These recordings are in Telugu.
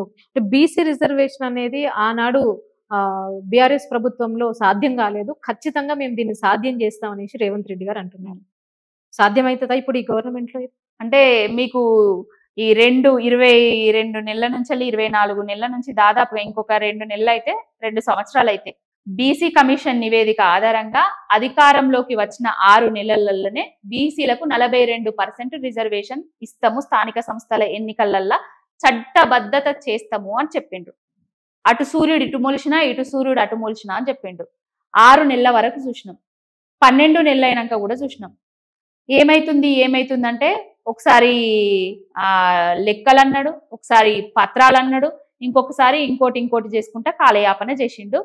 ఓకే. బీసీ రిజర్వేషన్ అనేది ఆనాడు బీఆర్ఎస్ ప్రభుత్వంలో సాధ్యం కాలేదు. ఖచ్చితంగా మేము దీన్ని సాధ్యం చేస్తాం అనేసి రేవంత్ రెడ్డి గారు అంటున్నారు. సాధ్యమైతదా ఇప్పుడు ఈ గవర్నమెంట్‌లో ఇది? అంటే మీకు ఈ 22 నెలల నుంచెల్లి 24 నెలల నుంచి దాదాపుగా ఇంకొక 2 నెలలైతే 2 సంవత్సరాలైతే బీసీ కమిషన్ నివేదిక ఆధారంగా అధికారంలోకి వచ్చిన 6 నెలలలోనే బీసీలకు 42% రిజర్వేషన్ ఇస్తాము, స్థానిక సంస్థల ఎన్నికలల్లో చట్టబద్ధత చేస్తాము అని చెప్పిండ్రు. అటు సూర్యుడు ఇటు మొలిచినా ఇటు సూర్యుడు అటు మొలిచినా అని చెప్పిండ్రు. 6 నెలల వరకు చూసినాం, 12 నెలలు అయినాక కూడా చూసినాం. ఏమైతుందంటే ఒకసారి లెక్కలు అన్నాడు, ఒకసారి పత్రాలు అన్నాడు, ఇంకొకసారి ఇంకోటి చేసుకుంటా కాలయాపన చేసిండు.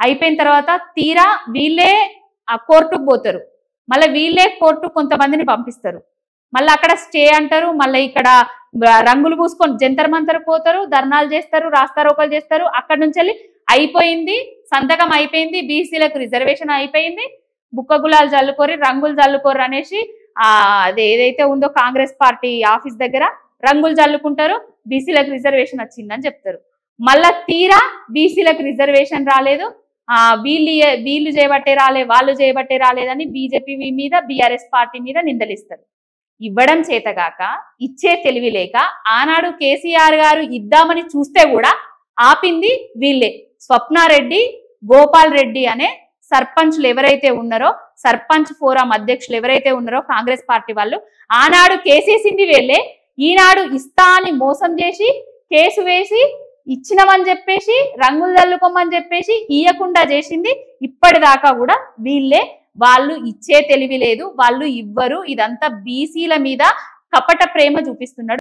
అయిపోయిన తర్వాత తీరా వీళ్ళే కోర్టుకు పోతారు, మళ్ళీ వీళ్ళే కోర్టు కొంతమందిని పంపిస్తారు, మళ్ళీ అక్కడ స్టే అంటారు, మళ్ళీ ఇక్కడ రంగులు పూసుకొని జంతర్ మంతర్ పోతారు, ధర్నాలు చేస్తారు, రాస్తారోకలు చేస్తారు. అక్కడ నుంచి అయిపోయింది, సంతకం అయిపోయింది, బీసీలకు రిజర్వేషన్ అయిపోయింది, బుక్క గులాలు జల్లుకోరి రంగులు జల్లుకోరు అనేసి అది ఏదైతే ఉందో కాంగ్రెస్ పార్టీ ఆఫీస్ దగ్గర రంగులు జల్లుకుంటారు, బీసీలకు రిజర్వేషన్ వచ్చిందని చెప్తారు. మళ్ళా తీరా బీసీలకు రిజర్వేషన్ రాలేదు, వీళ్ళు చేయబట్టే వాళ్ళు చేయబట్టే రాలేదని బీజేపీ మీద బీఆర్ఎస్ పార్టీ మీద నిందలిస్తారు. ఇవ్వడం చేతగాక ఇచ్చే తెలివి లేక ఆనాడు కేసీఆర్ గారు ఇద్దామని చూస్తే కూడా ఆపింది వీళ్ళే. స్వప్నారెడ్డి, గోపాల్ రెడ్డి అనే సర్పంచ్లు ఎవరైతే ఉన్నారో, సర్పంచ్ ఫోరం అధ్యక్షులు ఎవరైతే ఉన్నారో కాంగ్రెస్ పార్టీ వాళ్ళు, ఆనాడు కేసేసింది వీళ్ళే. ఈనాడు ఇస్తా అని మోసం చేసి కేసు వేసి ఇచ్చినమని చెప్పేసి రంగులు చల్లుకోమని చెప్పేసి ఇయ్యకుండా చేసింది ఇప్పటిదాకా కూడా వీళ్ళే. వాళ్ళు ఇచ్చే తెలివి లేదు, వాళ్ళు ఇవ్వరు. ఇదంతా బీసీల మీద కపట ప్రేమ చూపిస్తున్నాడు.